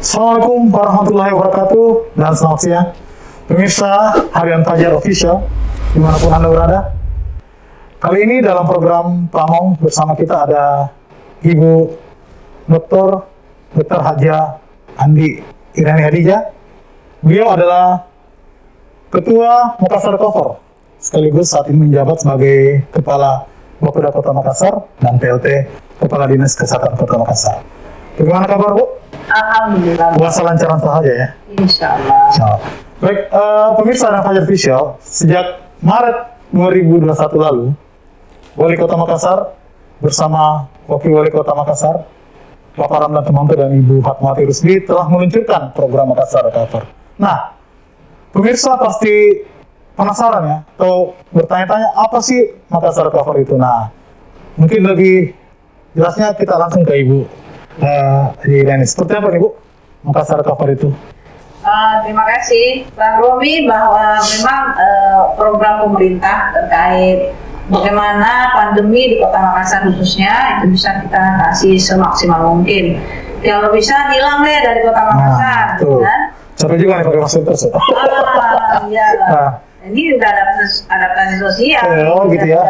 Assalamualaikum warahmatullahi wabarakatuh dan selamat siang pemirsa Harian Fajar Official dimanapun Anda berada. Kali ini dalam program Pamong bersama kita ada Ibu Dr. Haja Andi Irani Hadijah. Beliau adalah Ketua Makassar Cover, sekaligus saat ini menjabat sebagai Kepala Bapeda Kota Makassar dan PLT Kepala Dinas Kesehatan Kota Makassar. Bagaimana kabar, Bu? Alhamdulillah. Puasa lancar saja ya? Insya Allah. Baik, pemirsa dan Fajar Official, sejak Maret 2021 lalu, Wali Kota Makassar bersama Wakil Wali Kota Makassar, Bapak Ramlan Temanto dan Ibu Fatmawati Rusdi telah meluncurkan program Makassar Cover. Nah, pemirsa pasti penasaran ya, atau bertanya-tanya apa sih Makassar Cover itu? Nah, mungkin lebih jelasnya kita langsung ke Ibu Irani. Seperti apa nih, Bu, Makassar Cover itu? Terima kasih Bang Romi bahwa memang program pemerintah terkait bagaimana pandemi di Kota Makassar khususnya itu bisa kita atasi semaksimal mungkin. Kalau bisa hilang deh dari Kota Makassar, kan? Capek juga nih pakai masker terus. Iya. Ini juga adaptasi sosial. Oh gitu ya.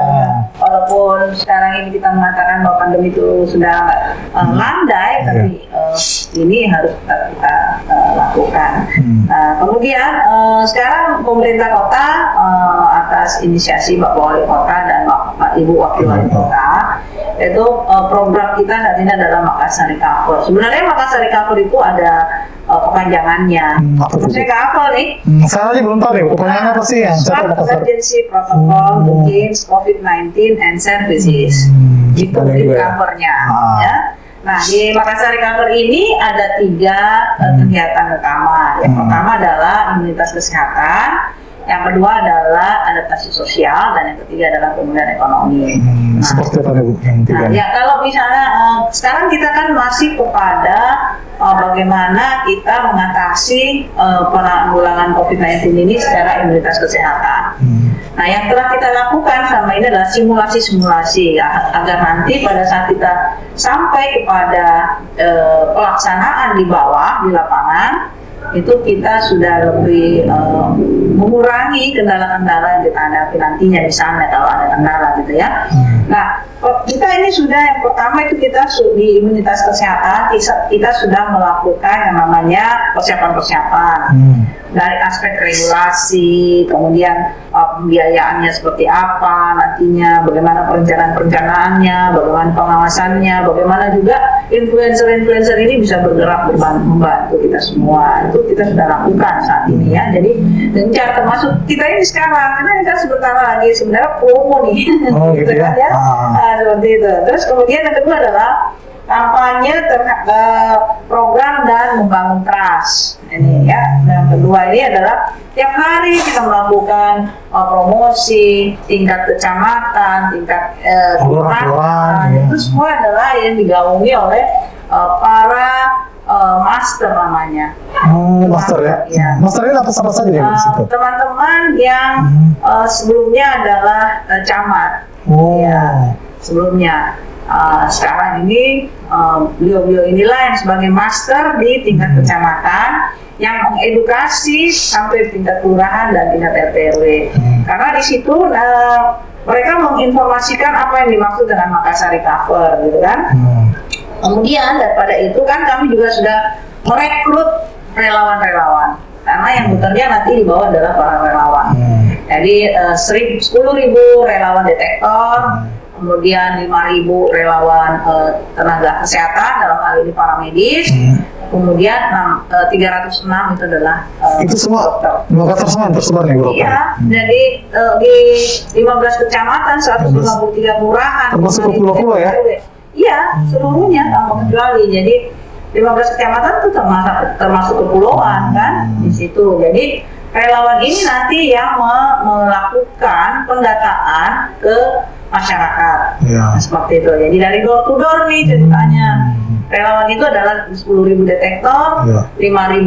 Walaupun sekarang ini kita mengatakan bahwa pandemi itu sudah landai, tapi ini harus kita lakukan. Kemudian sekarang pemerintah kota atas inisiasi Bapak Wali Kota dan Bapak Ibu Wakil Wali Kota, itu program kita saat ini adalah Makassar Cover. Sebenarnya Makassar Cover itu ada kepanjangannya. Saya hafal nih. Saya aja belum tahu nih, kepanjangannya apa sih yang Smart Emergency Protocol Against COVID-19 and Services. Itu di covernya. Ya. Nah, di Makassar Cover ini ada 3 kegiatan utama. Yang pertama adalah imunitas kesehatan, yang kedua adalah adaptasi sosial, dan yang ketiga adalah pemulihan ekonomi. Seperti apa Bu? Ya kalau misalnya sekarang kita kan masih kepada bagaimana kita mengatasi penanggulangan COVID-19 ini secara imunitas kesehatan. Nah, yang telah kita lakukan selama ini adalah simulasi-simulasi ya, agar nanti pada saat kita sampai kepada pelaksanaan di bawah, di lapangan, itu kita sudah lebih mengurangi kendala-kendala yang kita hadapi nantinya di sana kalau ada kendala gitu ya. Nah, kita ini sudah yang pertama itu kita di imunitas kesehatan kita sudah melakukan yang namanya persiapan-persiapan dari aspek regulasi, kemudian pembiayaannya seperti apa nantinya, bagaimana perencanaannya, bagaimana pengawasannya, bagaimana juga influencer-influencer ini bisa bergerak membantu kita semua. Itu kita sudah lakukan saat ini ya. Jadi gencar, termasuk kita ini sekarang, karena kita sebentar lagi sebenarnya promo nih. Oh gitu ya. Seperti itu. Terus kemudian yang kedua adalah kampanye program dan membangun trust. Ini ya. Dan yang kedua ini adalah tiap hari kita melakukan promosi tingkat kecamatan, tingkat kelurahan. Itu semua adalah yang digaungi oleh para master namanya. Master ya? Ya. Master ini apa saja ya? Teman-teman yang sebelumnya adalah camat. Ya, sebelumnya. Sekarang ini beliau-beliau inilah yang sebagai master di tingkat kecamatan yang mengedukasi sampai tingkat kelurahan dan tingkat RT/RW. Karena di situ mereka menginformasikan apa yang dimaksud dengan Makassar Cover, gitu kan? Kemudian daripada itu kan kami juga sudah merekrut relawan-relawan, karena yang bekerja nanti di bawah adalah para relawan. Jadi 10.000 relawan detektor, kemudian 5.000 relawan tenaga kesehatan dalam hal ini para medis, kemudian 306 itu adalah itu semua Makassar semua tersebar nih, Bro. Iya, jadi di 15 kecamatan, 153 kelurahan, termasuk pulau-pulau ya? Iya, seluruhnya tanpa kecuali. Jadi 15 kecamatan itu termasuk kepulauan kan di situ. Jadi relawan ini nanti yang melakukan pendataan ke masyarakat. Nah, seperti itu. Jadi dari door to door nih ceritanya. Relawan itu adalah 10.000 detektor, 5.000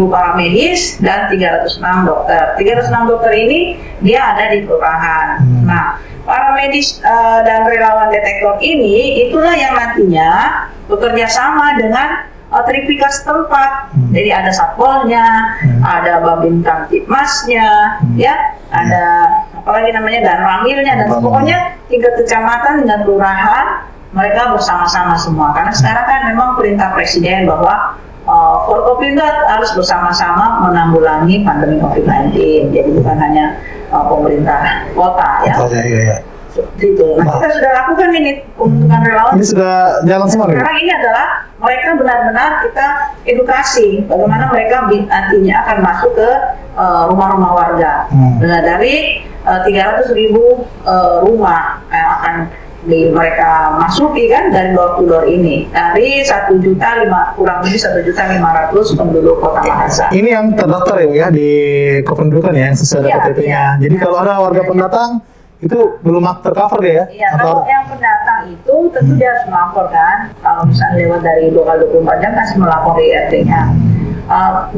para medis, dan 306 dokter. 306 dokter ini dia ada di kelurahan. Nah, para medis dan relawan detektor ini itulah yang nantinya bekerja sama dengan tripika setempat. Jadi ada satpolnya, ada babin kamtipmasnya, ya, ada apalagi namanya dan ramilnya, dan pokoknya tingkat kecamatan dengan kelurahan mereka bersama-sama semua. Karena sekarang kan memang perintah presiden bahwa Forkopimda harus bersama-sama menanggulangi pandemi COVID-19. Jadi bukan hanya pemerintah kota, ya. Iya. Gitu. Nah, kita sudah lakukan ini pembentukan relawan. Ini sudah jalan semua nih. Sekarang ini adalah mereka benar-benar kita edukasi bagaimana mereka nantinya akan masuk ke rumah-rumah warga. Nah, dari 300.000 rumah yang akan mereka masuki kan dari door to door ini, dari 1.500.000 kurang lebih 1.500.000 penduduk Kota Makassar. Ini yang terdaftar ya di kependudukan ya yang sesuai Iya, KTP-nya. iya. Jadi kalau ada warga pendatang itu belum tercover deh ya? Iya, kalau yang pendatang itu tentu dia harus melapor kan. Kalau misalnya lewat dari 24 jam kasih melapor di RT-nya.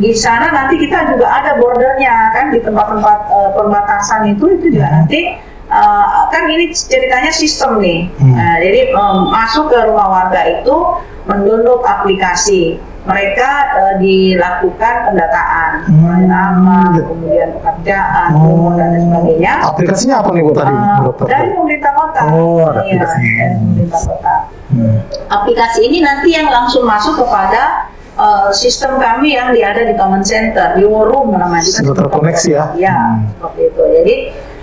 Di sana nanti kita juga ada bordernya kan, di tempat-tempat perbatasan itu juga nanti kan ini ceritanya sistem nih. Jadi masuk ke rumah warga itu mendownload aplikasi. Mereka dilakukan pendataan, nama, kemudian pekerjaan, umur dan lain sebagainya. Aplikasinya apa nih Bu tadi, dokter? Dari pemerintah kota. Ada aplikasinya. Dari pemerintah kota. Aplikasi ini nanti yang langsung masuk kepada sistem kami yang ada di Common Center, di War Room namanya. Sudah terkoneksi ya? Ya, seperti itu. Jadi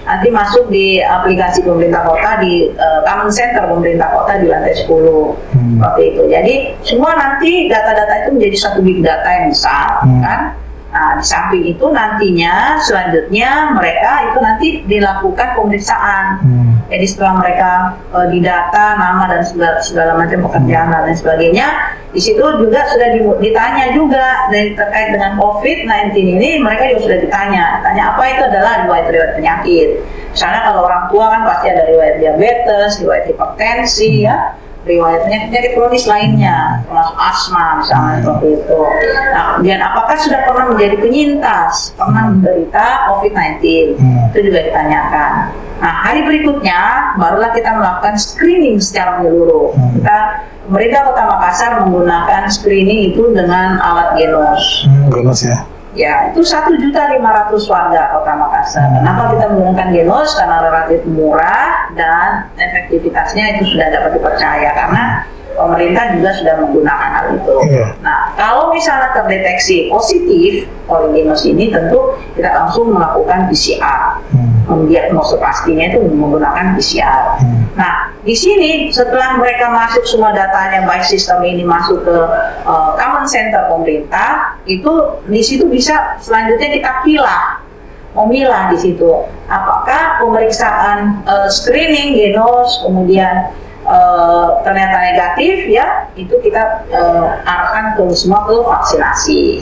nanti masuk di aplikasi pemerintah kota di Common Center pemerintah kota di lantai 10. Seperti itu. Jadi semua nanti data-data itu menjadi satu big data yang besar, kan? Nah, di samping itu nantinya selanjutnya mereka itu nanti dilakukan pemeriksaan. Jadi setelah mereka didata nama dan segala macam pekerjaan dan lain sebagainya, di situ juga sudah ditanya juga dari terkait dengan COVID-19 ini, mereka juga sudah tanya apa itu adalah riwayat penyakit. Misalnya kalau orang tua kan pasti ada riwayat diabetes, riwayat hipertensi, ya, riwayat penyakit kronis lainnya, termasuk asma misalnya seperti itu. Nah, kemudian apakah sudah pernah menjadi penyintas, pernah menderita COVID-19, itu juga ditanyakan. Nah, hari berikutnya barulah kita melakukan screening secara menyeluruh. Pemerintah Kota Makassar menggunakan screening itu dengan alat Genos. Genos ya? Ya, itu 1.500.000 warga Kota Makassar. Kenapa kita menggunakan Genos? Karena relatif murah dan efektivitasnya itu sudah dapat dipercaya karena pemerintah juga sudah menggunakan hal itu. Nah, kalau misalnya terdeteksi positif oleh Genos ini, tentu kita langsung melakukan PCR. Mendiagnosa pastinya itu menggunakan PCR. Nah, di sini setelah mereka masuk semua datanya, baik sistem ini masuk ke Common Center pemerintah, itu di situ bisa selanjutnya kita memilah di situ apakah pemeriksaan screening Genos kemudian ternyata negatif, ya itu kita arahkan ke semua ke vaksinasi.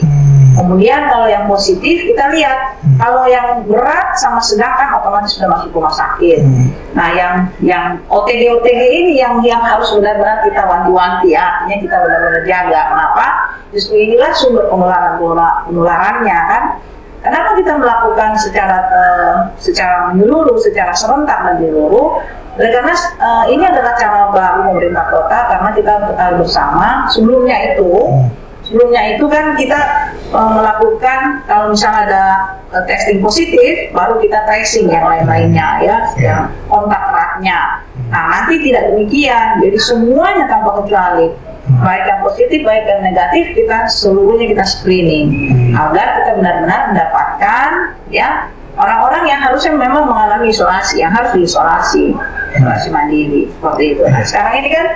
Kemudian kalau yang positif kita lihat, kalau yang berat sama sedang kan otomatis sudah masuk rumah sakit. Nah, yang OTG ini yang harus benar-benar kita wanti-wanti, artinya kita benar-benar jaga. Kenapa? Justru inilah sumber penularannya kan. Kenapa kita melakukan secara menyeluruh, secara serentak dan menyeluruh? Karena ini adalah cara baru pemerintah kota, karena kita ketahui bersama sebelumnya itu kan kita melakukan kalau misalnya ada testing positif, baru kita tracing yang lain-lainnya ya, yang kontak eratnya. Nah, nanti tidak demikian, jadi semuanya tanpa kecuali, baik yang positif, baik yang negatif, kita seluruhnya kita screening agar kita benar-benar mendapatkan ya orang-orang yang harusnya memang mengalami isolasi, yang harus diisolasi, isolasi mandiri seperti itu. Nah, sekarang ini kan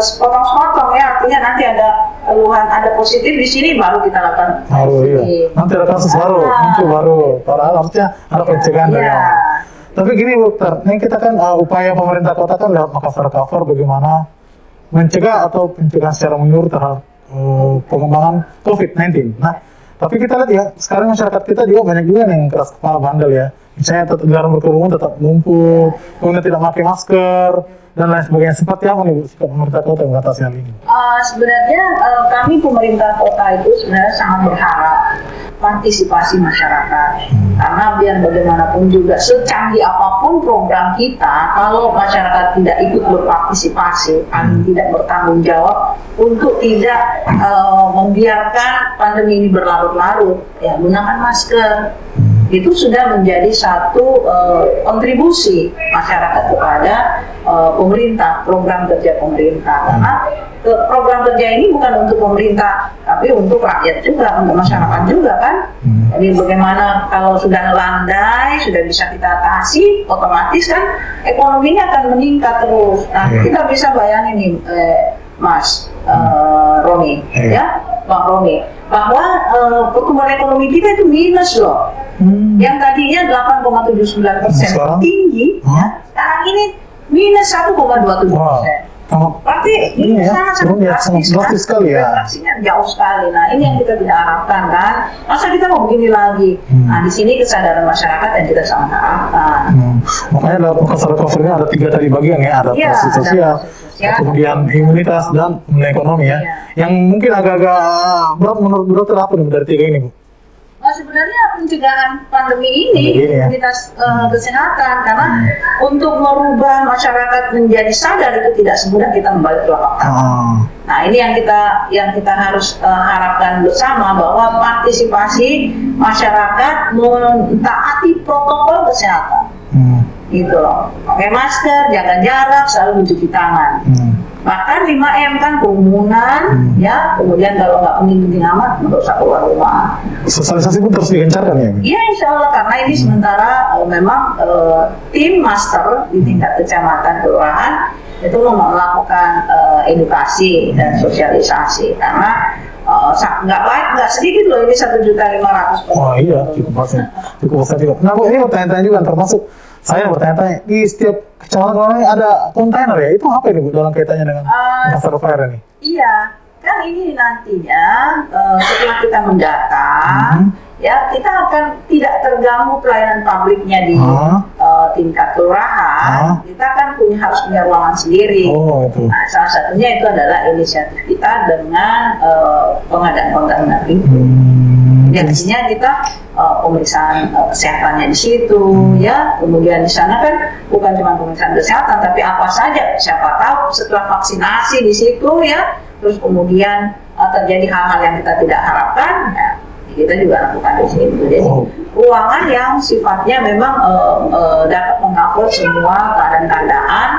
sepotong-sepotong ya, artinya nanti ada keluhan, ada positif di sini baru kita lakukan iya. Nanti ada kasus baru, muncul baru. Padahal harusnya ada pencegahan dari awal. Tapi gini Bu Dokter, ini kita kan upaya pemerintah kota kan lewat Makassar Cover bagaimana mencegah atau pencegahan secara menyeluruh terhadap pengembangan COVID-19. Nah, tapi kita lihat ya, sekarang masyarakat kita juga banyak juga yang keras kepala bandel ya. Misalnya tetap dalam berkerumun tetap ngumpul, kemudian tidak pakai masker dan lain sebagainya. Seperti apa nih Bu sikap pemerintah kota mengatasi hal ini? Sebenarnya kami pemerintah kota itu sebenarnya sangat berharap partisipasi masyarakat, karena biar bagaimanapun juga secanggih apapun program kita, kalau masyarakat tidak ikut berpartisipasi, kami tidak bertanggung jawab untuk tidak membiarkan pandemi ini berlarut-larut. Ya, gunakan masker. Itu sudah menjadi satu kontribusi masyarakat kepada pemerintah, program kerja pemerintah. Karena program kerja ini bukan untuk pemerintah, tapi untuk rakyat juga, untuk masyarakat juga kan. Jadi bagaimana kalau sudah landai, sudah bisa kita atasi, otomatis kan ekonominya akan meningkat terus. Nah, kita bisa bayangin nih, Mas Romi, ya, Bang Romi, bahwa pertumbuhan ekonomi kita itu minus loh. Yang tadinya 8,79% tinggi, ya, sekarang ini minus 1,27%. Berarti ini sangat drastis sekali ya. Reaksinya jauh sekali. Nah, ini yang kita tidak harapkan kan. Masa kita mau begini lagi? Nah, di sini kesadaran masyarakat yang kita sangat harapkan. Makanya dalam proses recovery ada 3 tadi bagian ya, adaptasi sosial, kemudian imunitas dan ekonomi ya. Yang mungkin agak-agak berat menurut Bu Dokter apa nih dari 3 ini Bu? Nah, sebenarnya pencegahan pandemi ini imunitas kesehatan, karena untuk merubah masyarakat menjadi sadar itu tidak semudah kita membalik telapak tangan. Nah, ini yang kita harus harapkan bersama, bahwa partisipasi masyarakat mentaati protokol kesehatan. Gitu loh. Pakai masker, jaga jarak, selalu mencuci tangan. Bahkan 5M kan, kerumunan, ya, kemudian kalau nggak penting-penting amat, nggak usah keluar rumah. Sosialisasi pun terus digencarkan ya? Iya, insya Allah, karena ini sementara memang tim master di tingkat kecamatan, kelurahan, itu melakukan edukasi dan sosialisasi, karena nggak sedikit loh, ini 1.500.000. Oh iya, cukup besar juga. Nah Bu, ini pertanyaan juga, termasuk saya bertanya-tanya, di setiap kecamatan ada kontainer ya, itu apa ini Bu dalam kaitannya dengan master fire ini? Iya, kan ini nantinya setelah kita mendatang, ya kita akan tidak terganggu pelayanan publiknya di tingkat kelurahan. Kita kan harus punya ruangan sendiri. Nah, salah satunya itu adalah inisiatif kita dengan pengadaan kontainer itu. Jadinya kita pemeriksaan kesehatannya di situ, ya. Kemudian di sana kan bukan cuma pemeriksaan kesehatan, tapi apa saja. Siapa tahu setelah vaksinasi di situ, ya, terus kemudian terjadi hal-hal yang kita tidak harapkan, ya, kita juga lakukan di situ. Jadi ruangan yang sifatnya memang dapat mengcover semua keadaan-keadaan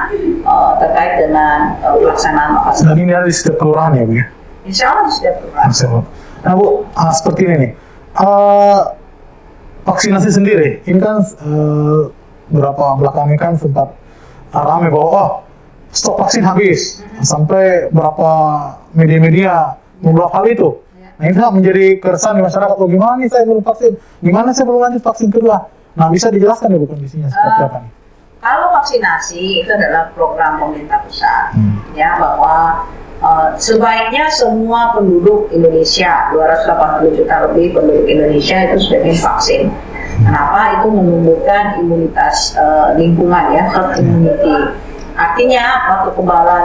terkait dengan pelaksanaan vaksinasi. Dan ini ada di setiap kelurahan ya Bu ya? Insya Allah di setiap kelurahan. Nah Bu, seperti ini nih, vaksinasi sendiri, ini kan beberapa belakangan kan sempat ramai bahwa stok vaksin habis, sampai berapa media-media membuat hal itu. Nah ini menjadi keresahan di masyarakat, oh gimana nih saya belum vaksin, gimana saya belum lanjut vaksin kedua. Nah bisa dijelaskan ya Bu kondisinya seperti apa nih? Kalau vaksinasi itu adalah program pemerintah pusat, ya, bahwa sebaiknya semua penduduk Indonesia, 280 juta lebih penduduk Indonesia itu sudah divaksin. Kenapa? Itu menumbuhkan imunitas lingkungan, ya, herd immunity. Artinya apa? Kekebalan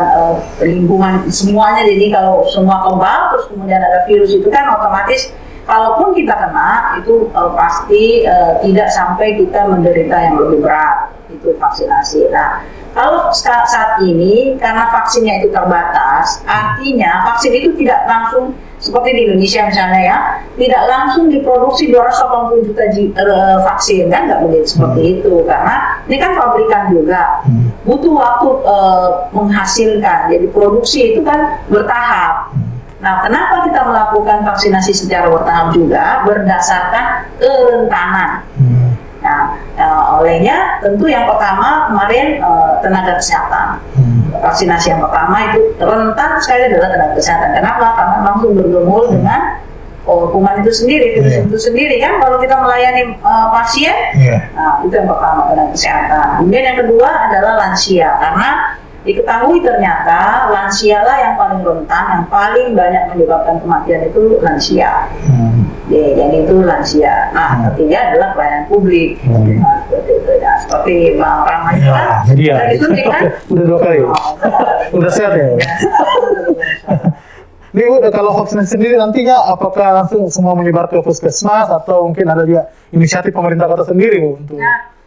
lingkungan semuanya. Jadi kalau semua kebal, terus kemudian ada virus itu kan otomatis, kalaupun kita kena itu pasti tidak sampai kita menderita yang lebih berat. Itu vaksinasi. Nah, kalau saat ini karena vaksinnya itu terbatas, artinya vaksin itu tidak langsung seperti di Indonesia misalnya, ya, tidak langsung diproduksi 280 juta vaksin, kan nggak boleh seperti itu, karena ini kan pabrikan juga, butuh waktu menghasilkan. Jadi produksi itu kan bertahap. Nah, kenapa kita melakukan vaksinasi secara bertahap juga? Berdasarkan kerentanan. Nah, olehnya tentu yang pertama kemarin tenaga kesehatan. Vaksinasi yang pertama itu rentan sekali adalah tenaga kesehatan. Kenapa? Karena langsung bergumul dengan kuman itu sendiri, virus itu sendiri kan. Kalau kita melayani pasien, nah itu yang pertama, tenaga kesehatan. Kemudian yang kedua adalah lansia, karena diketahui ternyata lansia lah yang paling rentan, yang paling banyak menyebabkan kematian itu lansia. Jadi itu lansia. Nah, ketiga adalah pelayanan publik. Nah, seperti itu ya. Seperti Bang Rama itu kan. Jadi ya. Udah disuntik kan? Udah 2 kali. Udah sehat ya. Ini udah kalau vaksinasi sendiri nantinya apakah langsung semua menyebar ke puskesmas atau mungkin ada juga inisiatif pemerintah kota sendiri Bu, untuk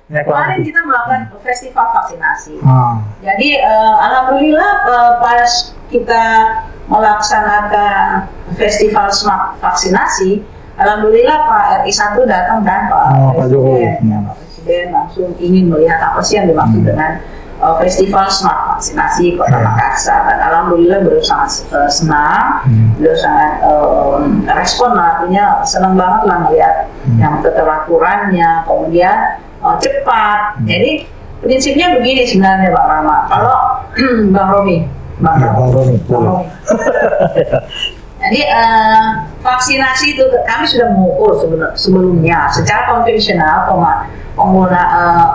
kemarin kita melakukan festival vaksinasi. Jadi alhamdulillah pas kita melaksanakan festival smart vaksinasi, alhamdulillah Pak RI 1 datang dan Pak Presiden langsung ingin melihat apa sih yang dimaksud dengan festival smart vaksinasi Kota Makassar, dan alhamdulillah beliau sangat senang, beliau sangat respon, artinya senang banget lah melihat yang keteraturannya, kemudian cepat. Jadi prinsipnya begini sebenarnya Bang Rama, kalau Bang Romi. Jadi vaksinasi itu kami sudah mengukur sebelumnya secara konvensional,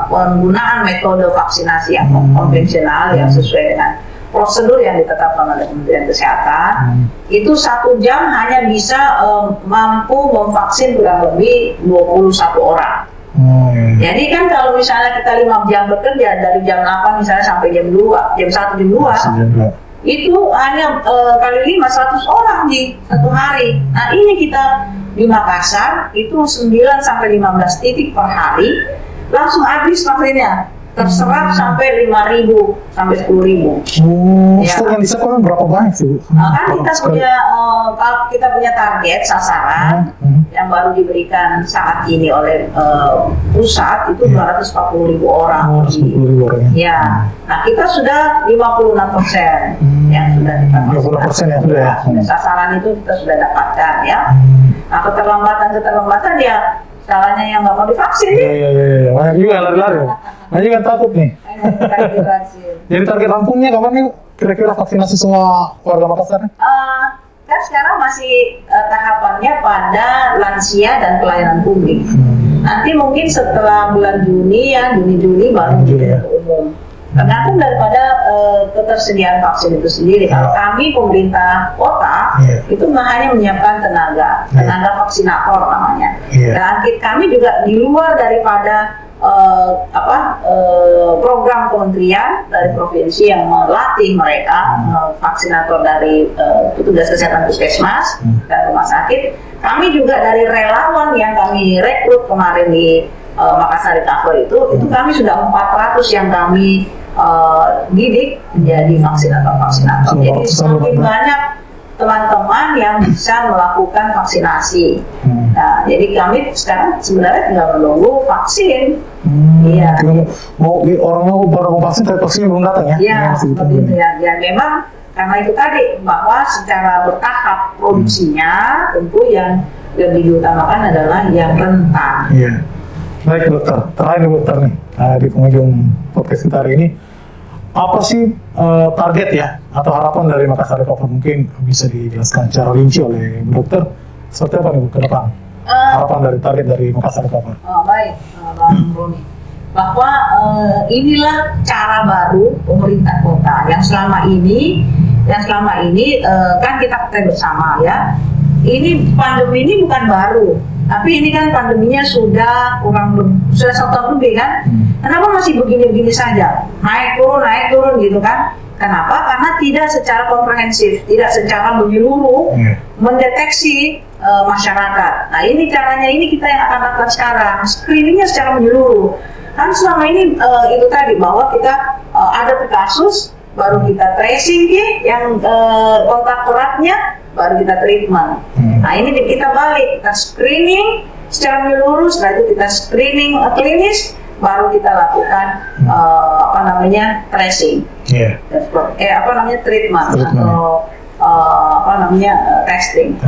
penggunaan metode vaksinasi yang konvensional yang sesuai dengan prosedur yang ditetapkan oleh Kementerian Kesehatan, itu 1 jam hanya bisa mampu memvaksin kurang lebih 21 orang. Jadi kan kalau misalnya kita 5 jam bekerja dari jam 8 misalnya sampai jam 2, jam 1, jam 2, itu hanya kali 5, 100 orang di satu hari. Nah ini kita di Makassar itu 9 sampai 15 titik per hari langsung habis vaksinnya, terserap sampai 5.000 sampai 10.000. Stok yang disiapkan berapa banyak sih? Kan kita punya target sasaran yang baru diberikan saat ini oleh pusat itu 240.000 orang. 240.000 orang. Ya, nah kita sudah 56% yang sudah kita 50% ya sudah ya. Sasaran itu kita sudah dapatkan ya. Nah keterlambatan ya salahnya yang nggak mau divaksin. Iya. Banyak juga lari-lari. Nah juga takut nih. Jadi target rampungnya kapan nih kira-kira vaksinasi semua warga Makassar? Kan sekarang masih tahapannya pada lansia dan pelayanan publik. Nanti mungkin setelah bulan Juni ya, Juni baru ke umum. Tergantung daripada ketersediaan vaksin itu sendiri. Kalau kami pemerintah kota itu hanya menyiapkan tenaga vaksinator namanya. Dan kami juga di luar daripada program kementerian dari provinsi yang melatih mereka vaksinator dari petugas kesehatan puskesmas dan rumah sakit. Kami juga dari relawan yang kami rekrut kemarin di Makassar Recover itu kami sudah 400 yang kami didik menjadi vaksinator. Jadi semakin banyak teman-teman yang bisa melakukan vaksinasi. Nah, jadi kami sekarang sebenarnya tinggal menunggu vaksin. Iya. Mau orangnya baru mau vaksin tapi vaksinnya belum datang ya? Iya, seperti itu ya. Ya memang karena itu tadi bahwa secara bertahap produksinya tentu yang lebih diutamakan adalah yang rentan. Iya. Baik dokter, terakhir dokter nih di penghujung podcast kita hari ini, apa sih target ya atau harapan dari Makassar Recover, mungkin bisa dijelaskan secara rinci oleh dokter seperti apa nih Bu ke depan? Harapan dari target dari Makassar Recover. Baik, Bang Roni. Bahwa inilah cara baru pemerintah kota yang selama ini kan kita ketahui bersama ya. Ini pandemi ini bukan baru, tapi ini kan pandeminya sudah sudah 1 tahun lebih kan. Kenapa masih begini-begini saja? Naik turun gitu kan? Kenapa? Karena tidak secara komprehensif, tidak secara menyeluruh mendeteksi masyarakat. Nah ini caranya, ini kita yang akan lakukan sekarang, screeningnya secara menyeluruh. Kan selama ini itu tadi bahwa kita ada kasus, baru kita tracing yang kontak eratnya, baru kita treatment. Nah ini kita balik, kita screening secara menyeluruh, setelah itu kita screening klinis, baru kita lakukan tracing, treatment. Atau testing.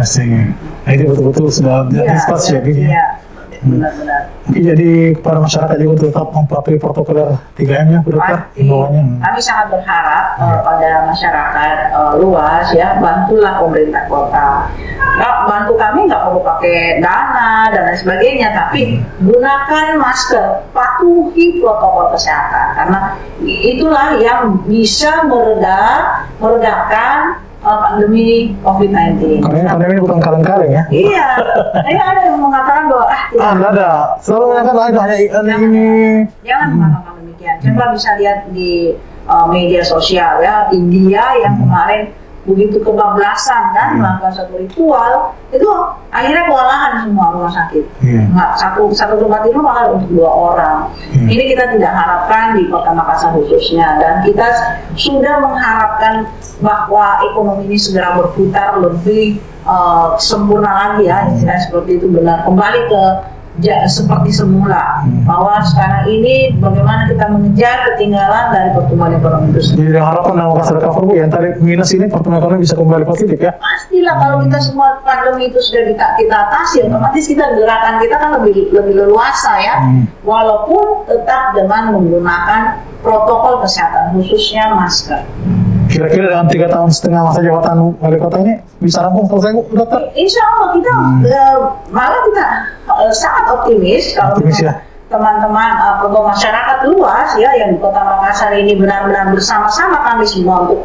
Nah itu betul-betul sudah diantisipasi ya. benar-benar. Jadi kepada masyarakat juga tetap mematuhi protokol 3M-nya, Bu Dokter, Pasti. himbauannya. Kami sangat berharap pada masyarakat luas ya, bantulah pemerintah kota. Nggak bantu kami nggak perlu pakai dana dan lain sebagainya, tapi gunakan masker, patuhi protokol kesehatan karena itulah yang bisa meredakan pandemi COVID-19. Karena pandemi ini bukan kaleng-kaleng ya. Iya, ini ada yang mengatakan bahwa Enggak ada. Selalu mengatakan hanya ini. Jangan mengatakan demikian. Coba bisa lihat di media sosial ya, India yang kemarin begitu kebablasan kan melakukan satu ritual, itu akhirnya kewalahan semua rumah sakit. Nggak, satu tempat tidur malah untuk 2 orang. Ini kita tidak harapkan di Kota Makassar khususnya, dan kita sudah mengharapkan bahwa ekonomi ini segera berputar lebih sempurna lagi ya, istilah seperti itu, benar kembali ke seperti semula, bahwa sekarang ini bagaimana kita mengejar ketinggalan dari pertumbuhan ekonomi itu sendiri. Jadi harapan dalam Makassar Recover, Bu, yang tadi minus ini pertumbuhan ekonomi bisa kembali positif ya. Pastilah kalau kita semua pandemi itu sudah kita atasi, otomatis kita gerakan kita kan lebih leluasa ya, walaupun tetap dengan menggunakan protokol kesehatan khususnya masker. Kira-kira dalam 3,5 tahun masa jabatan wali kota ini bisa rampung selesai, Bu Dokter? Insya Allah kita malah kita sangat optimis kalau Ya. teman-teman atau masyarakat luas ya yang di Kota Makassar ini benar-benar bersama-sama kami semua untuk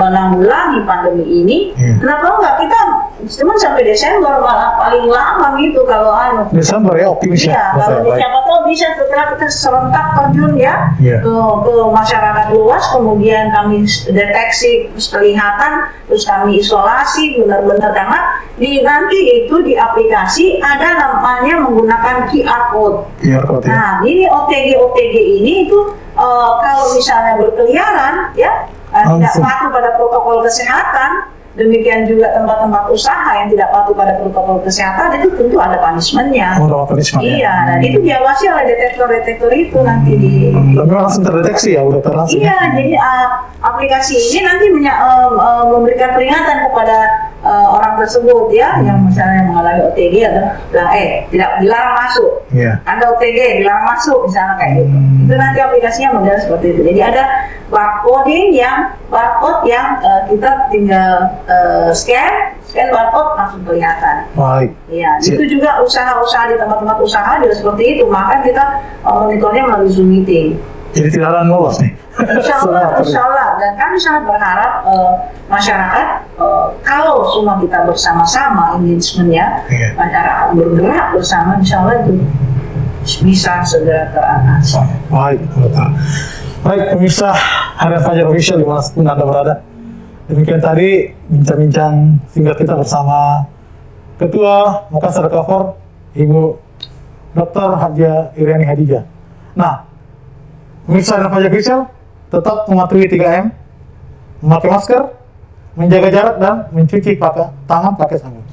menanggulangi pandemi ini. Kenapa enggak kita cuma sampai Desember malah paling lama gitu kalau Desember ya, optimis ya. Iya, kalau siapa tahu bisa setelah kita serentak terjun ya ke masyarakat luas, kemudian kami deteksi kelihatan, terus kami isolasi benar-benar, karena nanti itu di aplikasi ada namanya menggunakan QR code. QR code ya. Nah, ini OTG ini itu kalau misalnya berkeliaran ya tidak patuh pada protokol kesehatan, demikian juga tempat-tempat usaha yang tidak patuh pada protokol kesehatan, itu tentu ada punishment-nya. Iya, dan itu diawasi oleh detektor-detektor itu nanti di. Dan langsung terdeteksi ya, udah langsung. Iya, jadi aplikasi ini nanti memberikan peringatan kepada orang tersebut ya, yang misalnya mengalami OTG atau tidak dilarang masuk. Anda OTG dilarang masuk misalnya kayak gitu. Itu nanti aplikasinya model seperti itu. Jadi ada barcode yang kita tinggal scan barcode langsung kelihatan. Baik. Iya, itu juga usaha-usaha di tempat-tempat usaha juga seperti itu. Maka kita monitornya melalui Zoom meeting. Jadi tidak ada lolos nih. Insya Allah. Dan kami sangat berharap masyarakat kalau semua kita bersama-sama engagementnya, masyarakat bergerak bersama, insya Allah itu bisa segera teratasi. Baik, baik pemirsa Harian Fajar Official dimanapun Anda berada. Demikian tadi bincang-bincang singkat kita bersama Ketua Makassar Recover, Ibu Dr. Haja Iriani Hadijah. Nah, pemirsa Harian Fajar Official tetap mematuhi 3M, memakai masker, menjaga jarak, dan mencuci tangan pakai sabun.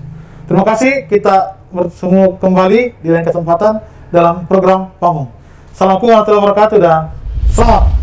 Terima kasih, kita bertemu kembali di lain kesempatan dalam program Pamong. Assalamualaikum warahmatullahi wabarakatuh dan selamat